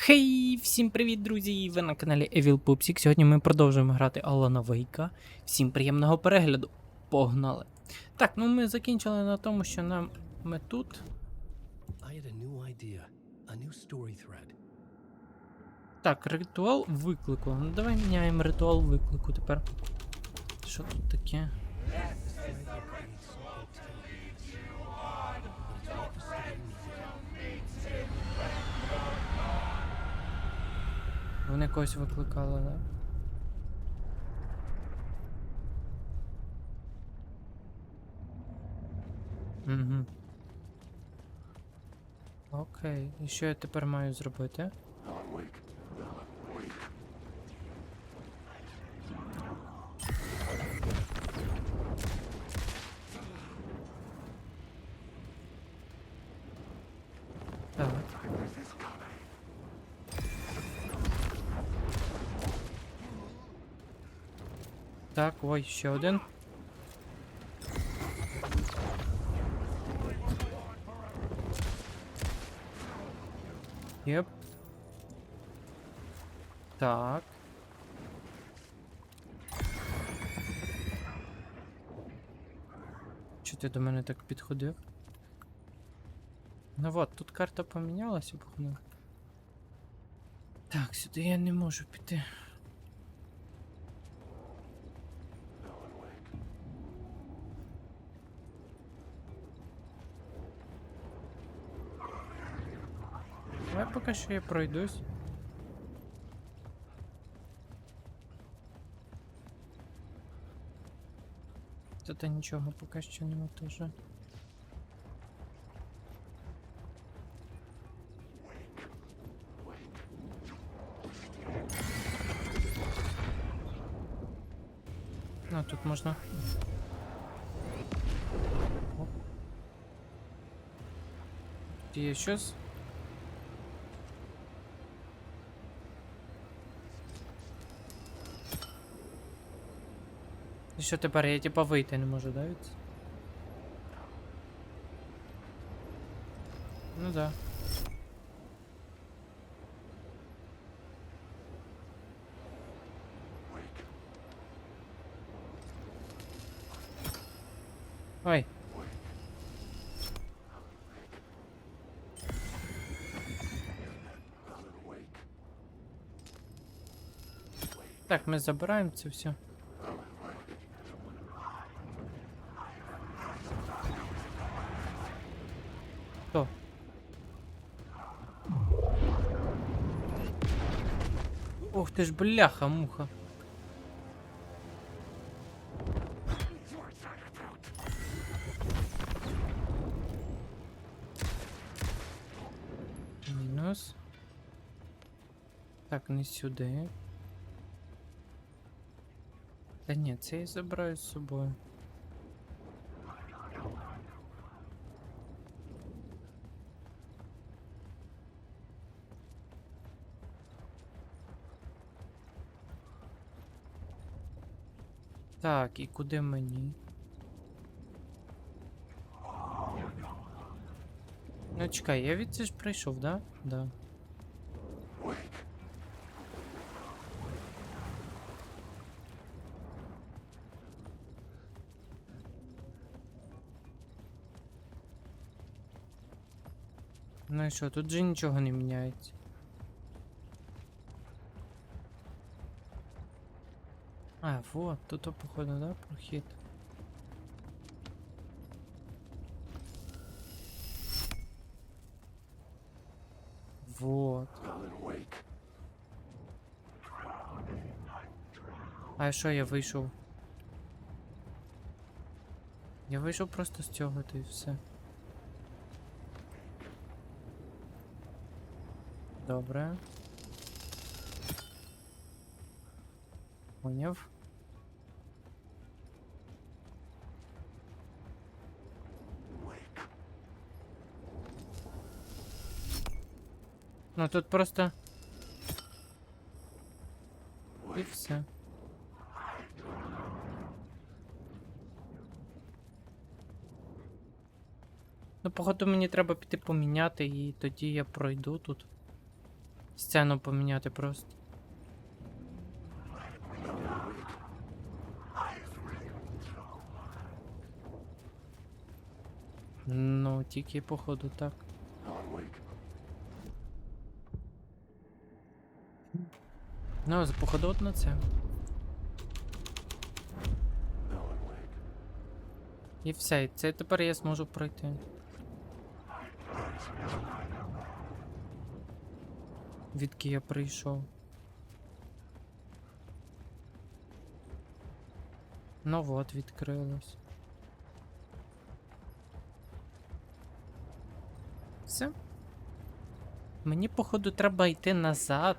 Хей, всім привіт, друзі! Ви на каналі Evil Pupsik. Сьогодні ми продовжуємо грати Алана Вейка. Всім приємного перегляду. Погнали! Так, ну ми закінчили на тому, що ми тут. Так, ритуал виклику. Ну давай міняємо ритуал виклику тепер. Що тут таке? Вони когось викликали, да? Угу. Окей, і що я тепер маю зробити? Так. Так, ой, ще один. Єп. Так. Чого ти до мене так підходив? Ну вот, тут карта помінялася, походу. Так, сюди я не можу піти. Давай поки що я пройдусь. Тут нічого поки що нема теж. Ну, тут можна. Оп. Тут є щось. І що тепер? Я типа вийти не можу, да, від? Ну да. Ой. Так, ми забираємо це все. Хто? Ух ти ж, бляха-муха. Мінус. Так, не сюди. Та ні, це я забираю з собою. Так, і куди мені? Ну чекай, я від це ж прийшов, да? Да. Ну і що, тут же нічого не міняється. А, вот, тут походу, да, прохід. Вот. А що я вийшов? Я вийшов просто з цього, та й все. Добре. Поняв. Ну тут просто... І все. Ну, походу, мені треба піти поміняти, і тоді я пройду тут. Сцену поміняти просто. Ну, тільки походу так. Ну, походу от на це. І все, і це тепер я зможу пройти. Відки я прийшов. Ну вот, відкрилось. Все. Мені, походу, треба йти назад.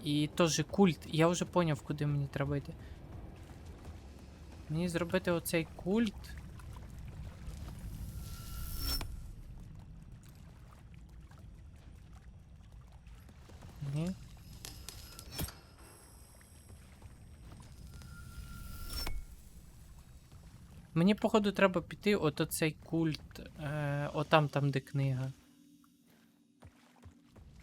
І теж культ. Я вже поняв, куди мені треба йти. Мені зробити оцей культ. Ні. Мені, походу, треба піти от оцей культ. Отам, де книга.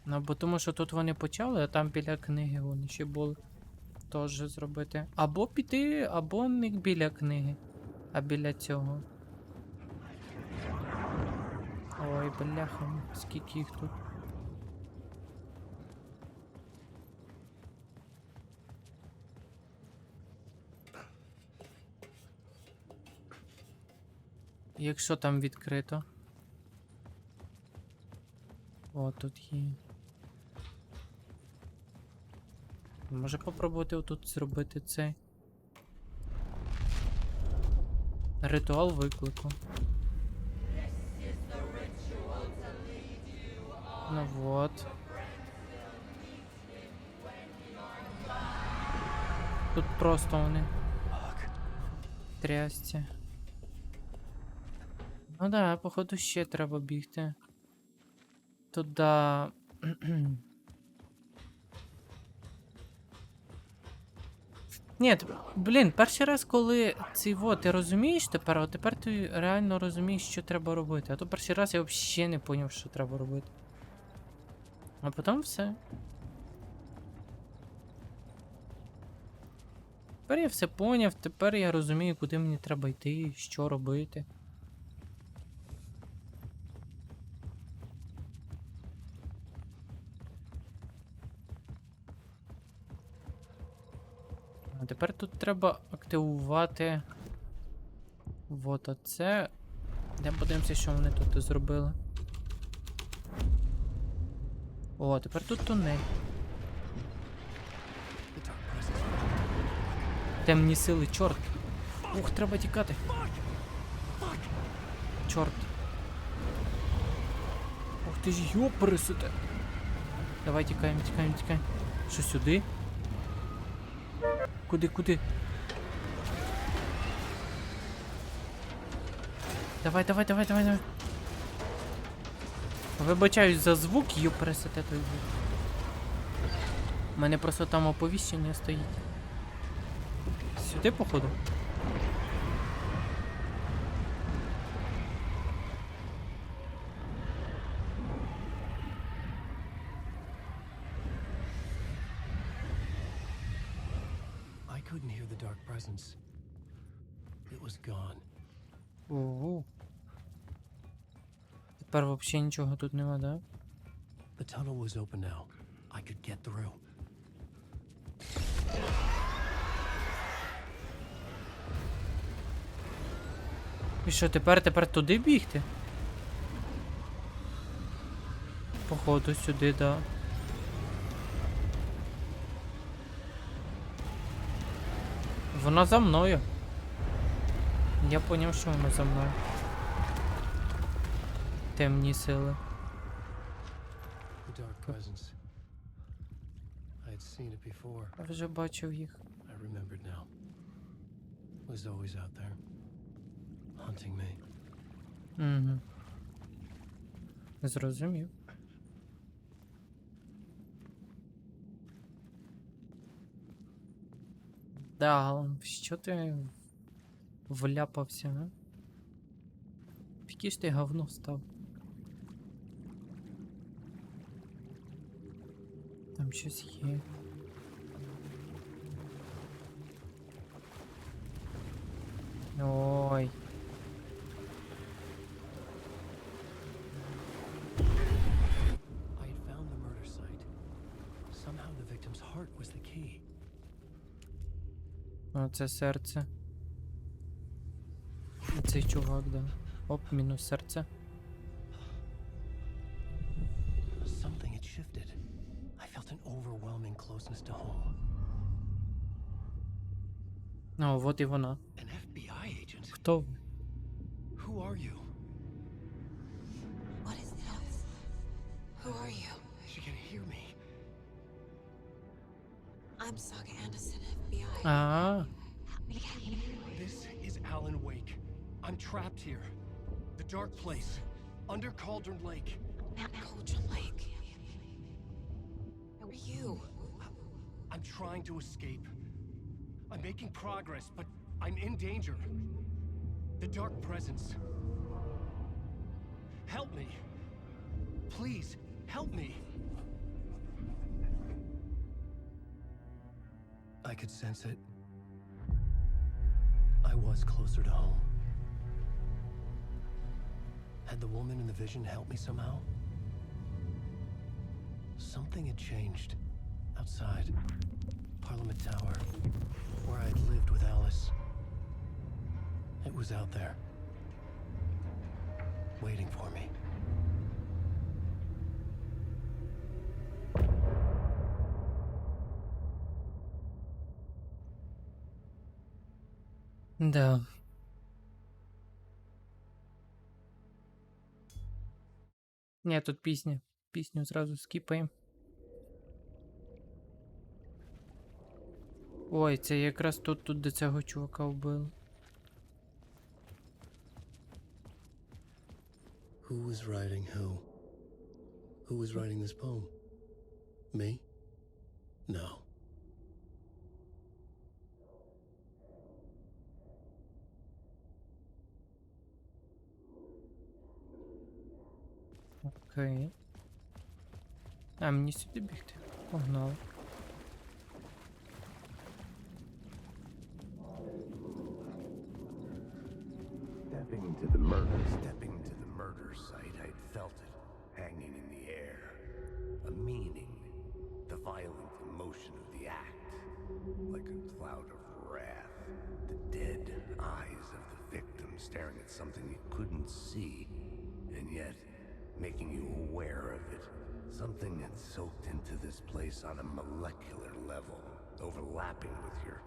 Ну, бо тому що тут вони почали, а там біля книги вони ще були. Тож зробити. Або піти, або не біля книги, а біля цього. Ой, бляха, скільки їх тут. Якщо там відкрито. О, тут є. Може попробувати отут зробити цей ритуал виклику. Ну вот. Тут просто вони трясці. Ну да, походу ще треба бігти. Туда. Ні, блін, перший раз, коли цей вот, ти розумієш тепер, а тепер ти реально розумієш, що треба робити. А то перший раз я взагалі не поняв, що треба робити. А потім все. Тепер я все поняв, тепер я розумію, куди мені треба йти, що робити. А тепер тут треба активувати вот оце. Де подивимося, що вони тут зробили. О, тепер тут тунель. Темні сили, чорт. Ух, треба тікати. Чорт. Ух ти ж, йоприсуте. Давай тікаємо, тікаємо, тікаємо. Що, сюди? Куди? Давай. Вибачаюсь за звук, йоприсуте той звук. У мене просто там оповіщення стоїть. Сюди, походу? I couldn't hear the dark presence. It was gone. Ого. Тепер взагалі нічого тут нема, да? The tunnel was open now. I could get through. І що, тепер туди бігти? Походу, сюди, да. Вона за мною. Я поняв, що вона за мною. Темні сили. The dark presence. I had seen it before. Я вже бачив їх. I remembered now. It was always out there. Hunting me. Угу. Зрозумів. Да, що ти вляпався, а? Яке ж ти говно став? Так, Там щось є. Ой. I had found the murder site. Somehow the victim's heart was the key. Оце серце. Цей чувак, да. Оп, мінус серце. Something had shifted. I felt an overwhelming closeness to home. О, от і вона. An FBI agent? Хто ви? Who are you? What is this? Who are you? She can hear me. I'm Saga Anderson, FBI. А, This is Alan Wake. I'm trapped here. The dark place. Under Cauldron Lake. At Cauldron Lake. Who are you? I'm trying to escape. I'm making progress, but I'm in danger. The dark presence. Help me. Please, help me. I could sense it. I was closer to home. Had the woman in the vision helped me somehow? Something had changed. Outside. Parliament Tower. Where I'd lived with Alice. It was out there. Waiting for me. да. Ні, тут пісня. Пісню зразу скіпаємо. Ой, це якраз тут до цього чувака вбили. Who was writing who? Who was writing this poem? Me? No. Окей. А, мені сюди бігти. Погнали. Stepping to the murder site, I'd felt it, hanging in the air. A meaning, the violent emotion of the act, like a cloud of wrath. The dead eyes of the victim staring at something you couldn't see, and yet making you aware of it. Something had soaked into this place on a molecular level, overlapping with your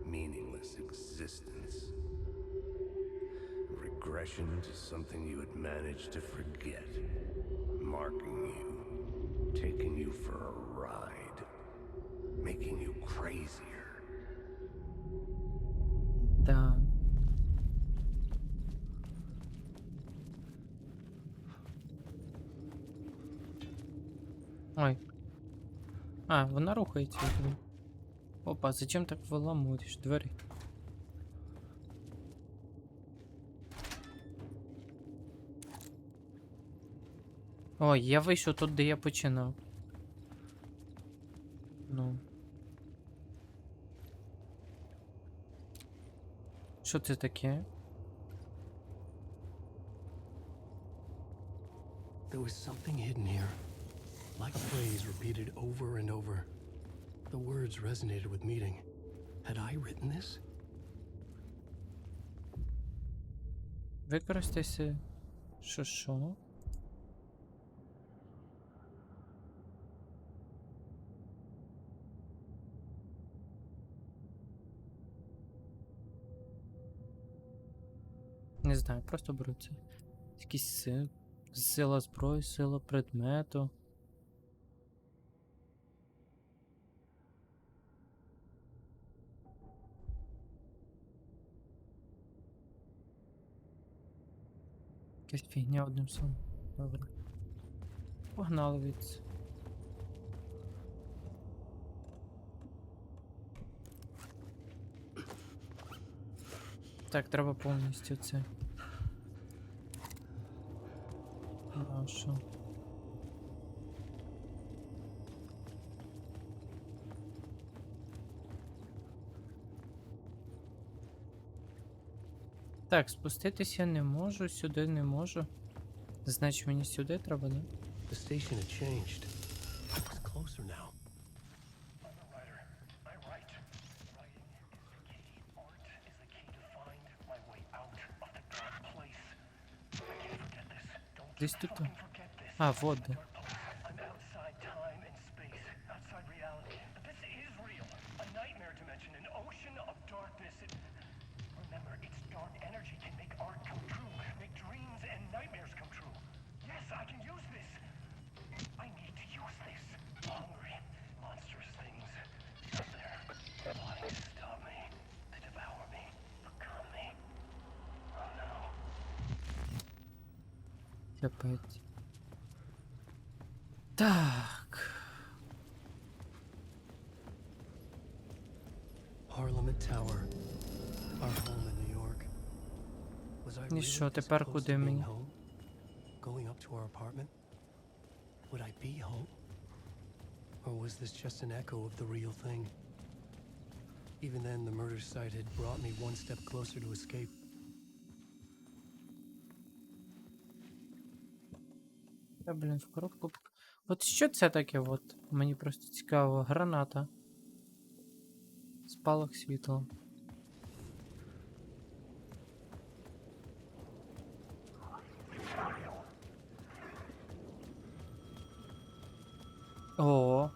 meaningless existence. Regression to something you had managed to forget, marking you, taking you for a ride, making you crazier. Да. Ой. А, вона рухається. Опа, зачем так виламуєш двері? Ой, я вийшов тут, де я починав. Ну. Що це таке? There was something hidden here. Like a phrase repeated over and over. The words resonated with meaning. Had I written this? Використайся. Що? Не знаю, просто беру це. Якісь сила зброї, сила предмету. Якась фігня одним словом. Добре. Погнали від. Так, треба повністю це. А що? Так, спуститися не можу, сюди не можу. Значить, мені сюди треба, да? The station had changed. It's closer now. Десь тут. А, вот де. I'm outside time and space, outside reality. But this is real. A nightmare dimension, an ocean of darkness. Remember, its dark energy can make art come true, make dreams and nightmares come true. Yes, I can use this. I need to use this. Hungry, monstrous things out there, plotting to stop me, to devour me, become me. Oh no. Капець. Так. Parliament Tower. Our home in New York. Was I І really що, this тепер close куди to being мені? home? Going up to our apartment? Would I be home? Or was this just an echo of the real thing? Even then, the murder site had brought me one step closer to escape. Та, блін, в коробку. От що це таке? От? Мені просто цікаво. Граната. Спалах світла. О,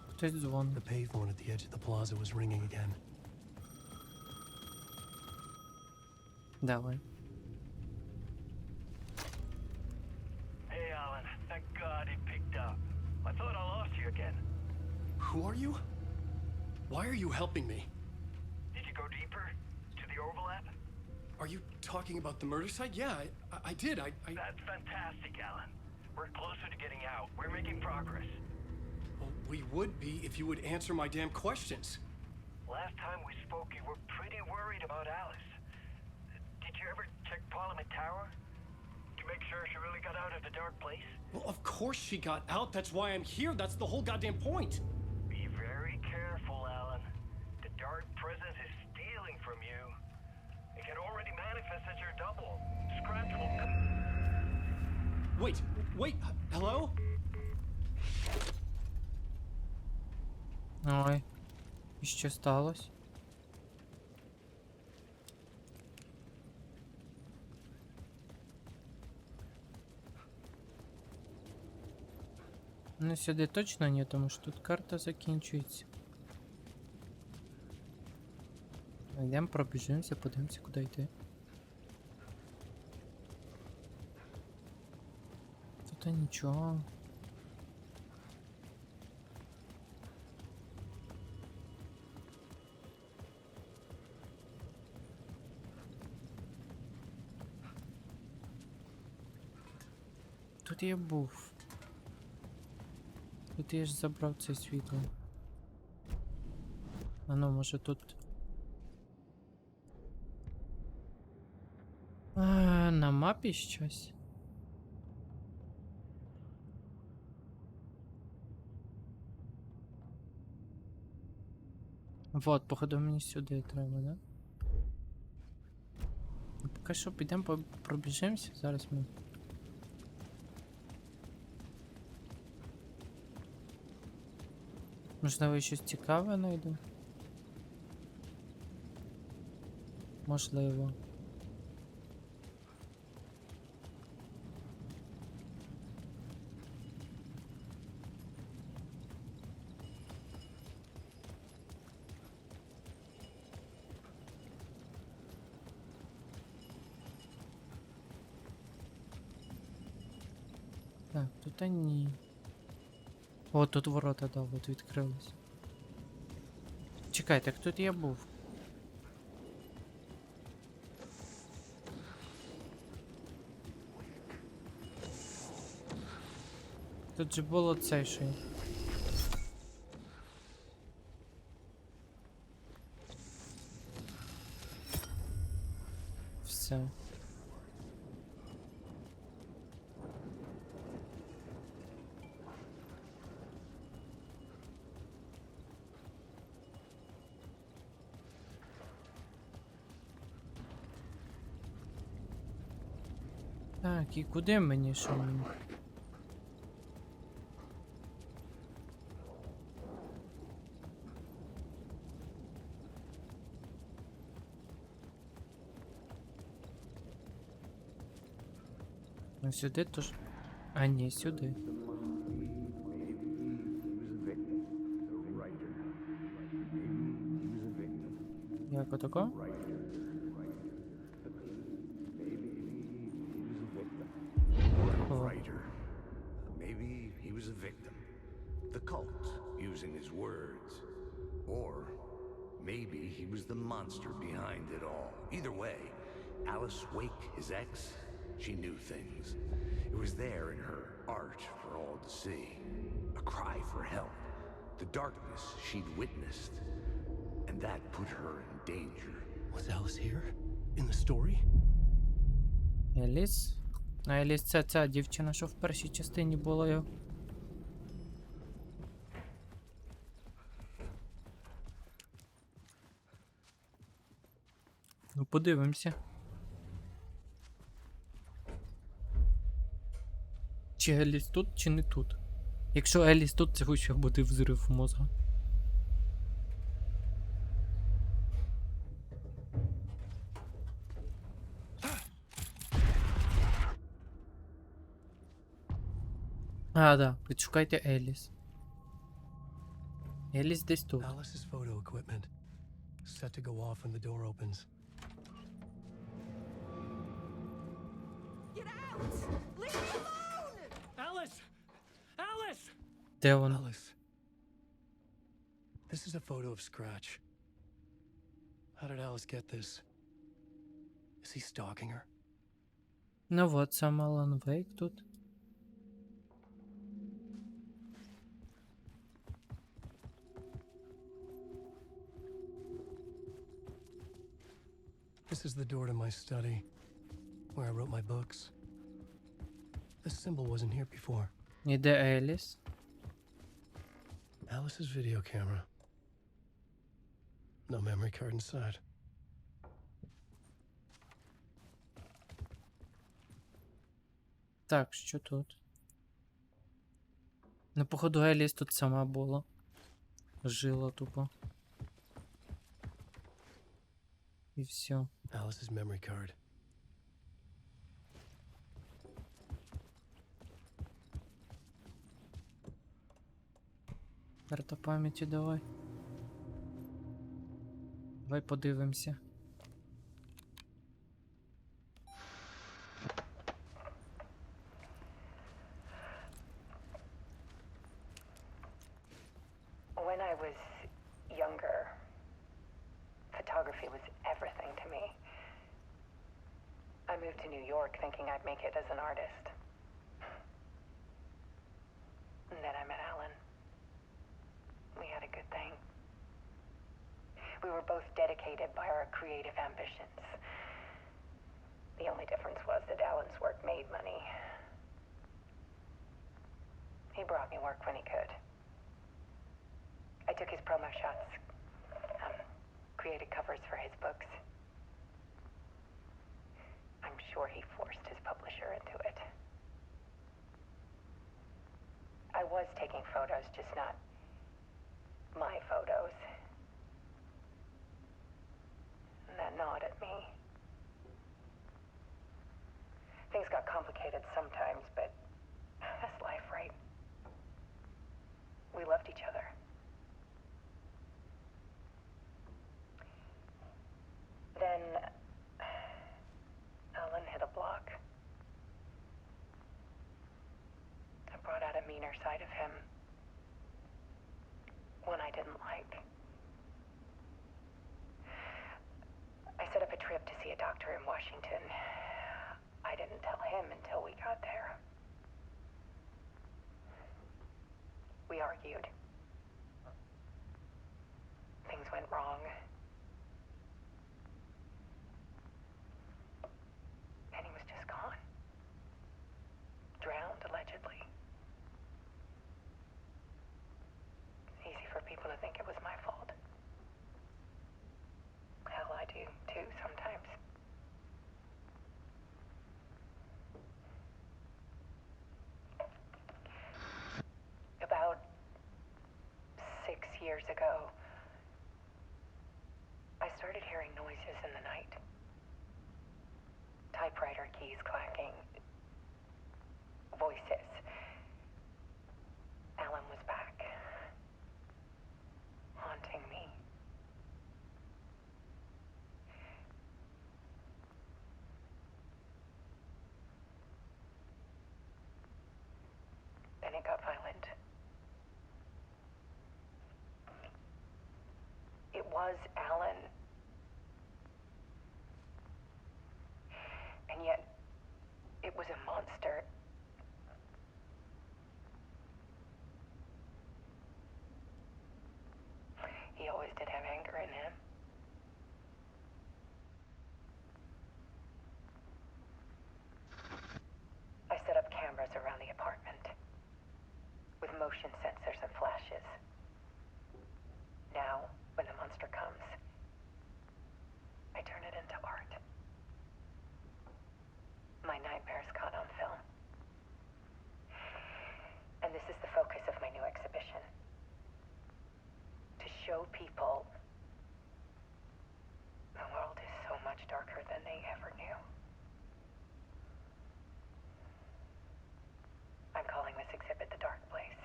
хтось дзвонить. The payphone at the edge of the plaza was ringing again. Давай. Hey, Alan. Thank God it picked up. I thought I lost you again. Who are you? Why are you helping me? Did you go deeper? To the overlap? Are you talking about the murder site? Yeah, I did. I That's fantastic, Alan. We're closer to getting out. We're making progress. Well, we would be if you would answer my damn questions. Last time we spoke, you were pretty worried about Alice. Did you ever check Parliament Tower? To make sure she really got out of the dark place? Well, of course she got out. That's why I'm here. That's the whole goddamn point. Be very careful, Alan. The dark presence is stealing from you. It can already manifest as your double. Scratch will come. Wait, hello? Ой. І що сталося? Ну, сюди точно ні, тому що тут карта закінчується. Йдемо, пробіжимося, подивимося, куди йти. Тут нічого. Тут я був. Тут я ж забрав це світло. А ну, може тут. На мапі щось. Вот, походу мені сюди треба, да? Ну, поки що підемо пробіжимося, зараз ми. Можливо, щось цікаве знайду. Можливо. Так, тут ні. О, тут ворота, да, от відкрились. Чекай, так тут я був. Тут же було це ще. Все. Так, і куди мені, що мені? Ну сюди тож. А ні, сюди. Як отако? О. Writer. Maybe he was a victim. The cult, using his words. Or maybe he was the monster behind it all. Either way, Alice Wake, his ex, she knew things. It was there in her art for all to see. A cry for help. The darkness she'd witnessed. And that put her in danger. Was Alice here? In the story? Еліс? А Еліс це ця дівчина, що в першій частині була. Ну, подивимося. Чи Еліс тут, чи не тут? Якщо Еліс тут, це ще буде взрив мозга. А, да, підшукайте Еліс. Еліс десь тут. Alice's photo equipment. Set to go off when the door opens. Get out! Leave me alone! Alice! Alice! Де вона? Alice. This is a photo of Scratch. How did Alice get this? Is he stalking her? Ну вот, сам Алан Вейк тут. This is the door to my study, where I wrote my books. This symbol wasn't here before. І де Еліс? Alice's video camera. No memory card inside. Так, що тут? Ну, походу, Еліс тут сама була. Жила тупо. І все. Alice's memory card. Карта пам'яті давай. Давай подивимося. When I was younger, photography was everything to me. I moved to New York thinking I'd make it as an artist. And then I met Alan. We had a good thing. We were both dedicated by our creative ambitions. The only difference was that Alan's work made money. He brought me work when he could. I took his promo shots, created covers for his books. I'm sure he forced his publisher into it. I was taking photos, just not my photos. And that gnawed at me. Things got complicated sometimes, but that's life, right? We loved each other. Then Alan hit a block. I brought out a meaner side of him. One I didn't like. I set up a trip to see a doctor in Washington. I didn't tell him until we got there. years ago, I started hearing noises in the night. Typewriter keys clacking. Voices. Alan was back. Haunting me. Then it got violent. It was Alan. And yet, it was a monster. He always did have anger in him. I set up cameras around the apartment with motion sensors and flashes. Now, when the monster comes, I turn it into art. My nightmares caught on film. And this is the focus of my new exhibition. To show people the world is so much darker than they ever knew. I'm calling this exhibit The Dark Place.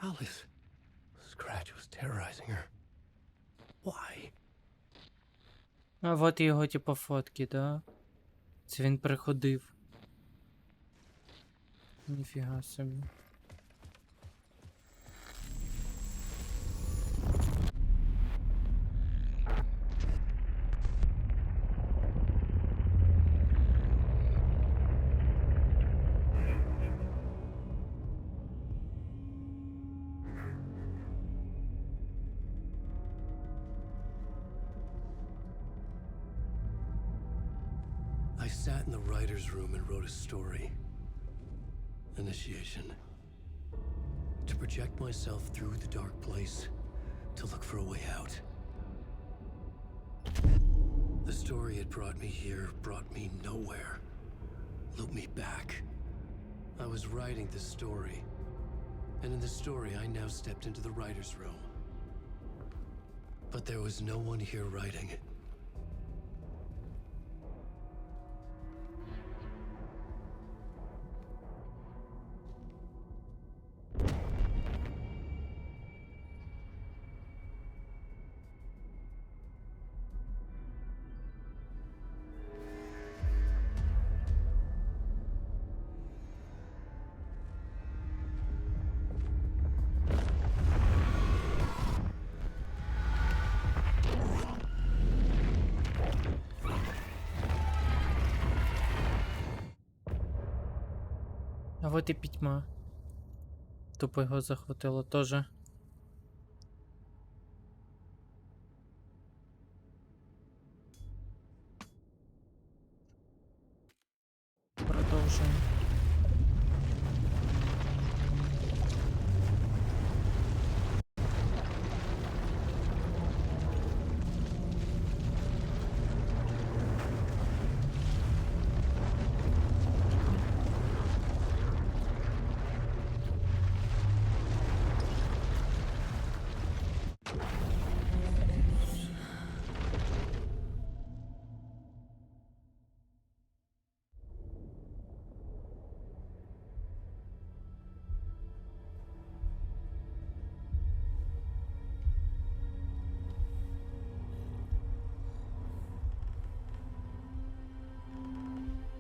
Alice. Scratch was terrorizing her. Why? А от і його, типу, фотки, да? Це він приходив. Ніфіга собі. I sat in the writer's room and wrote a story. Initiation. To project myself through the dark place, to look for a way out. The story had brought me here, brought me nowhere. Looped me back. I was writing the story. And in the story, I now stepped into the writer's room. But there was no one here writing. А от і пітьма. Тупо його захватило теж. Продовжуємо.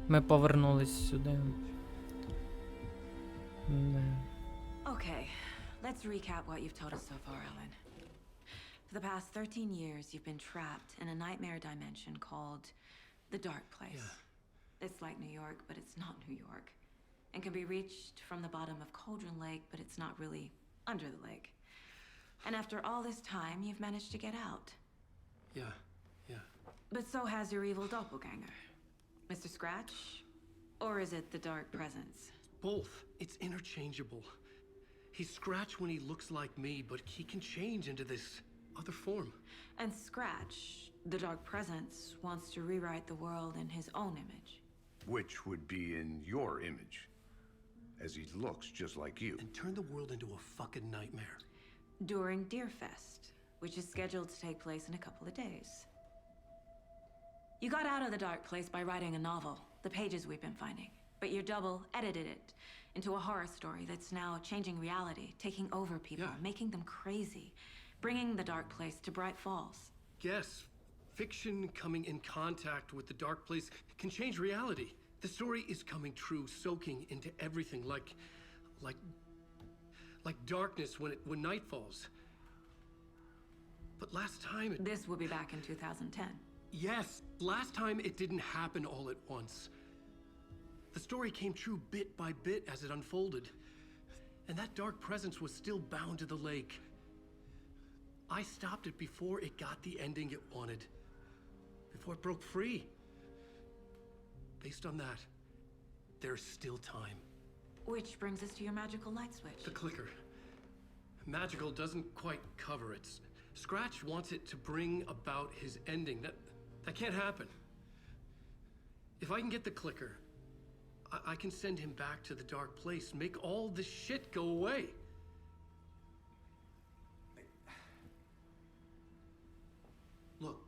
Ми повернулись сюди. Не. Okay, let's recap what you've told us so far, Ellen. For the past 13 years, you've been trapped in a nightmare dimension called the Dark Place. It's like New York, but it's not New York. And can be reached from the bottom of Cauldron Lake, but it's not really under the lake. And after all this time, you've managed to get out. Yeah. But so has your evil doppelganger. Mr. Scratch? Or is it the Dark Presence? Both. It's interchangeable. He's Scratch when he looks like me, but he can change into this other form. And Scratch, the Dark Presence, wants to rewrite the world in his own image. Which would be in your image. as he looks just like you. And turn the world into a fucking nightmare. During Deerfest, which is scheduled to take place in a couple of days. You got out of the dark place by writing a novel, the pages we've been finding, but your double edited it into a horror story that's now changing reality, taking over people, Yeah. making them crazy, bringing the dark place to Bright Falls. Yes, fiction coming in contact with the dark place can change reality. The story is coming true, soaking into everything like darkness when night falls. But last time This will be back in 2010. Yes, last time it didn't happen all at once. The story came true bit by bit as it unfolded. And that dark presence was still bound to the lake. I stopped it before it got the ending it wanted. Before it broke free. Based on that, there's still time. Which brings us to your magical light switch. The clicker. Magical doesn't quite cover it. Scratch wants it to bring about his ending. That can't happen. If I can get the clicker, I can send him back to the dark place, make all this shit go away. Look,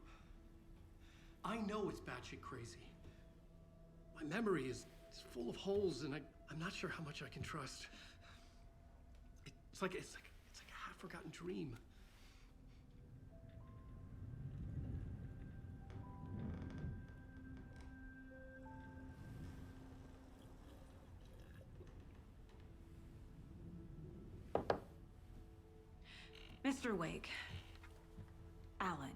I know it's batshit crazy. My memory is full of holes, and I'm not sure how much I can trust. It's like a half-forgotten dream. Mr. Wake, Alan,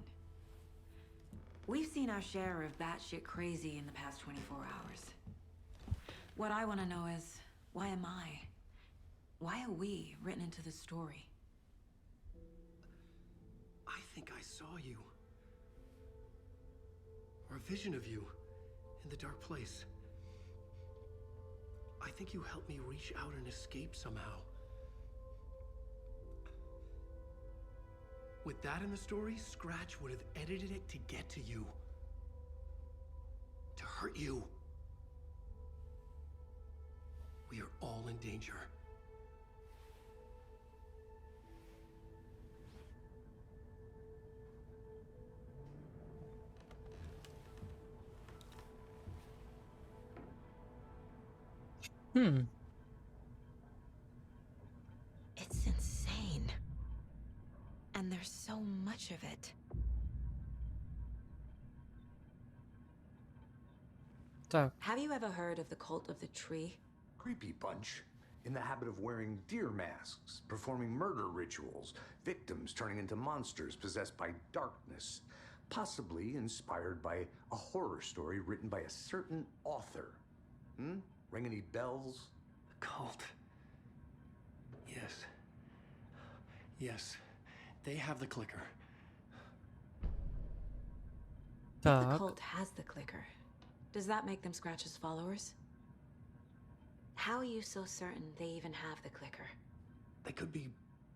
we've seen our share of batshit crazy in the past 24 hours. What I want to know is, why am I? Why are we written into the story? I think I saw you. Or a vision of you in the dark place. I think you helped me reach out and escape somehow. With that in the story, Scratch would have edited it to get to you. To hurt you. We are all in danger. It's insane. And there's so much of it. Так, Have you ever heard of the cult of the tree? Creepy bunch. In the habit of wearing deer masks, performing murder rituals, victims turning into monsters possessed by darkness, possibly inspired by a horror story written by a certain author. Ring any bells? Cult. Yes. Yes. They have the clicker. The так. cult has the clicker. Does that make them Scratch's followers? How are you so certain they even have the clicker? They could be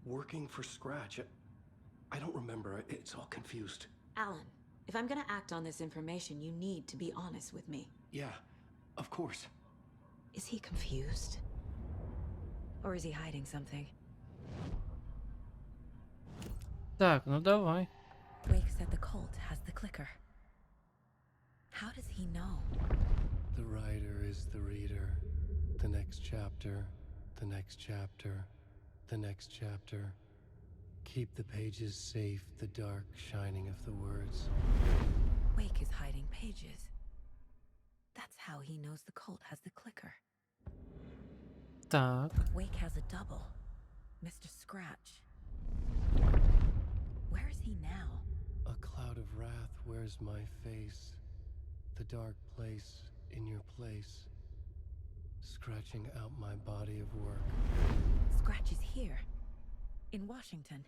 working for Scratch. I don't remember. It's all confused. Alan, if I'm gonna act on this information, you need to be honest with me. Yeah, of course. Is he confused? Or is he hiding something? Так, ну давай. Wake said the cult has the clicker. How does he know? The writer is the reader. The next chapter, the next chapter, the next chapter. Keep the pages safe, the dark shining of the words. Wake is hiding pages. That's how he knows the cult has the clicker. Так. Wake has a double. Mr. Scratch. Where is he now? A cloud of wrath wears my face. The dark place in your place. Scratching out my body of work. Scratch is here. In Washington.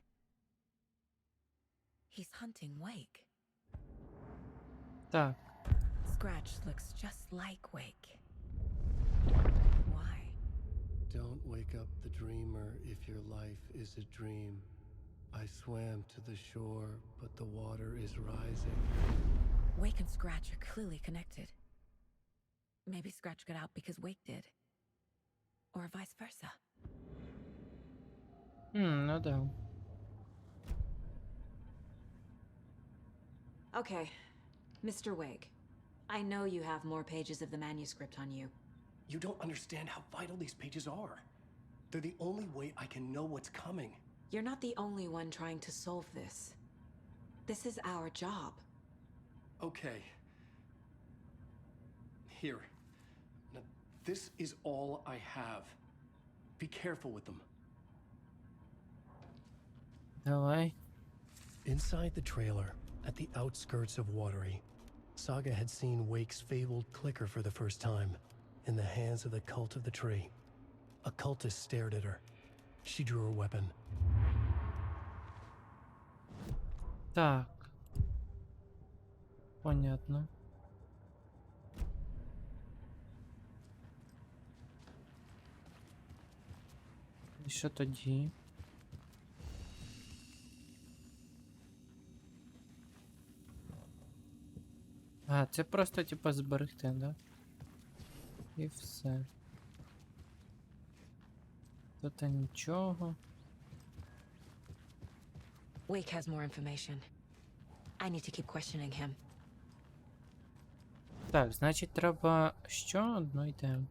He's hunting Wake. Так. Scratch looks just like Wake. Why? Don't wake up the dreamer if your life is a dream. I swam to the shore, but the water is rising. Wake and Scratch are clearly connected. Maybe Scratch got out because Wake did. Or vice versa. Ну да. Okay, Mr. Wake. I know you have more pages of the manuscript on you. You don't understand how vital these pages are. They're the only way I can know what's coming. You're not the only one trying to solve this. This is our job. Okay. Here. Now, this is all I have. Be careful with them. Давай. Inside the trailer, at the outskirts of Watery, Saga had seen Wake's fabled clicker for the first time, in the hands of the cult of the tree. A cultist stared at her. She drew her weapon. Так. Понятно. І що тоді? А, це просто типа зберегти, да? І все. Тут нічого. Wake has more information. I need to keep questioning him. Так, значить треба що одно йдемо.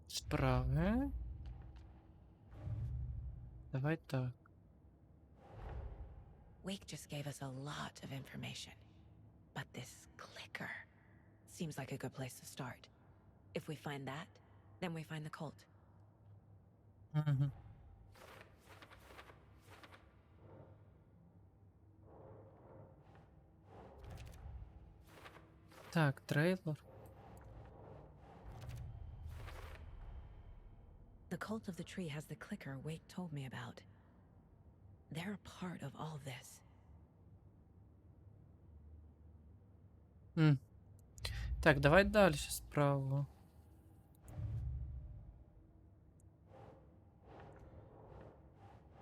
Справи. Давай так. Wake just gave us a lot of information. But this clicker seems like a good place to start. If we find that, then we find the cult. Угу. Так, трейлер. The cult of the tree has the clicker Wake told me about. They're a part of all this. Так, давай далі справу.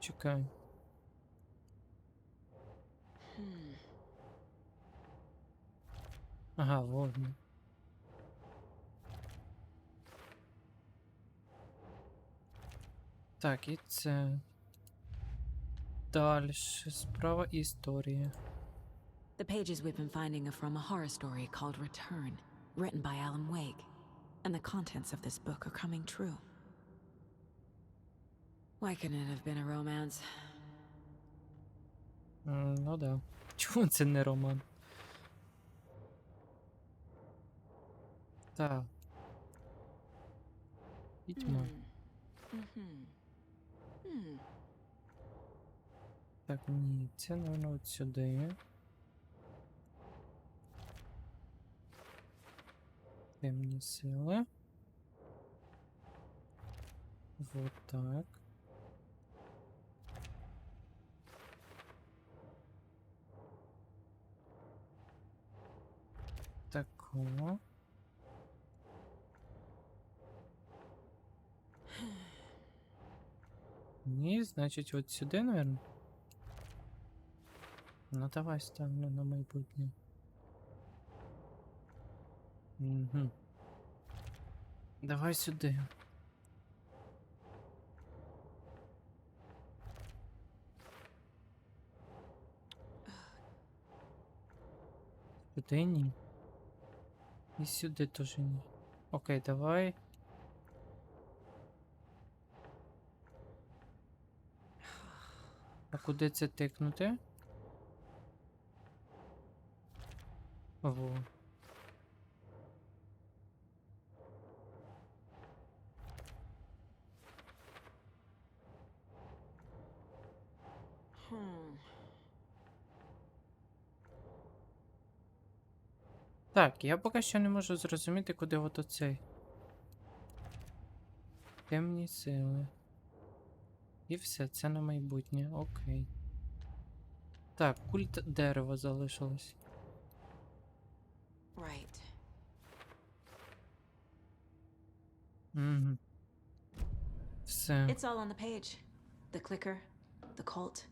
Чекай. Ага, ладно. Так, і це. Далі справа історії. The pages we've been finding are from a horror story called Return, written by Alan Wake. And the contents of this book are coming true. Why couldn't it have been a romance? Ну да. Чому це не роман? Так. Відьма. Так, ні, це, напевно, от сюди. Темні сили. Вот так. Такого. Ні, значить, от сюди, наверное. Ну давай ставлю на майбутнє. Угу. Давай сюди. Сюди ні. І сюди теж ні. Окей, давай. А куди це тикнути? Во. Так, я поки що не можу зрозуміти, куди от оцей. Темні сили. І все, це на майбутнє, окей. Так, культ дерева залишилось. Right. Угу. Все. It's all on the page. The clicker, the cult.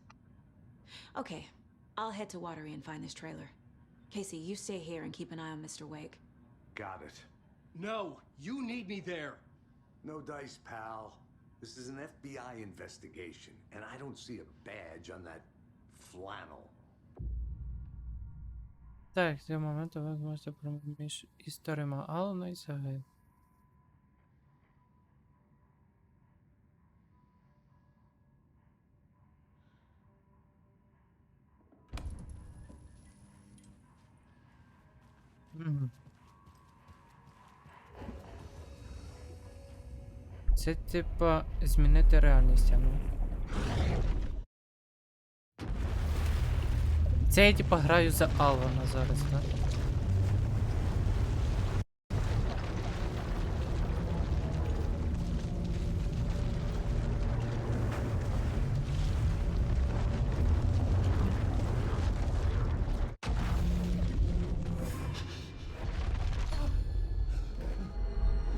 Okay, I'll head to Watery and find this trailer. Casey, you stay here and keep an eye on Mr. Wake. Got it. No, you need me there. No dice, pal. This is an FBI investigation, and I don't see a badge on that flannel. Так, з цього моменту ви зможете проміж історіями Алана і Саги. Мгм. Це типа змінити реальність, а ну. Це я типа граю за Алана зараз, так?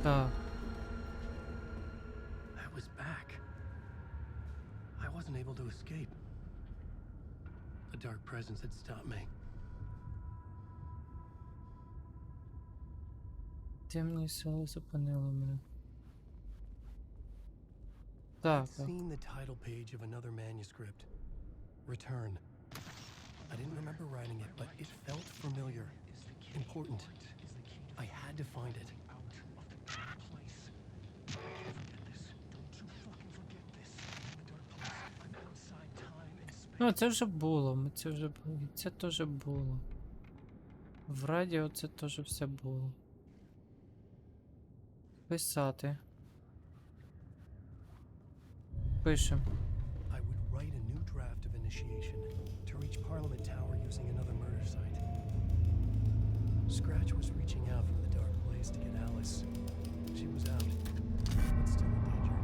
Так. I was back. I wasn't able to escape. A dark presence had stopped me. Темні сили зупинили мене. Так, I'd так. seen the title page of another manuscript. Return. I didn't remember writing it, but it felt familiar. Important. I had to find it. Ну, це вже було, це вже було. І це теж було. В радіо це теж все було. Писати. Пишем. I would write a new draft of initiation to reach Parliament Tower using another murder site. Scratch was reaching out from the dark place to get Alice. She was out, but still in danger.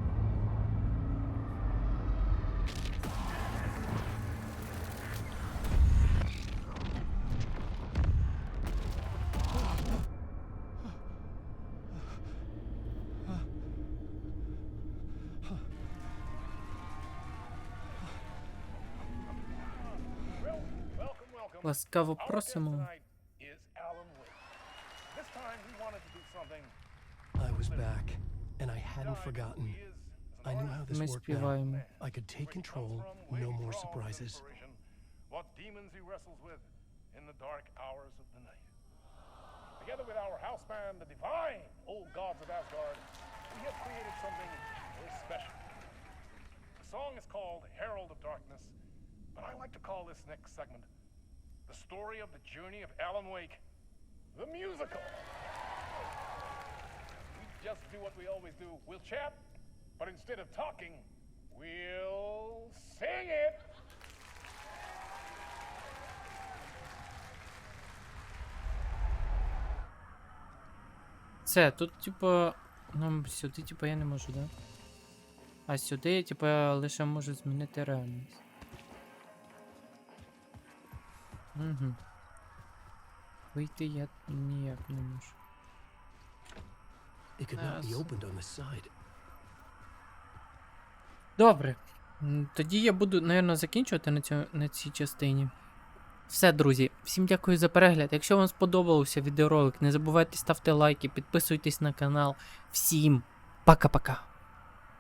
Ласкаво просимо. I was back, and I hadn't forgotten. I knew how this Ми worked now. співаємо. I could take control, no more surprises. What demons he wrestles with in the dark hours of the night. Together with our house band, the divine old gods of Asgard, we have created something very special. The song is called Herald of Darkness, but I like to call this next segment the story of the journey of Alan Wake, the musical. We just do what we always do. We'll chat, but instead of talking, we'll sing it. Це, тут, типа, ну, сюди, типа, я не можу, да? А сюди я, типа, лише можу змінити реальність. Угу. Вийти я ніяк не можу. It could not be opened on the side. Добре. Тоді я буду, напевно, закінчувати на цій частині. Все, друзі. Всім дякую за перегляд. Якщо вам сподобався відеоролик, не забувайте ставити лайки, підписуйтесь на канал. Всім пока-пока.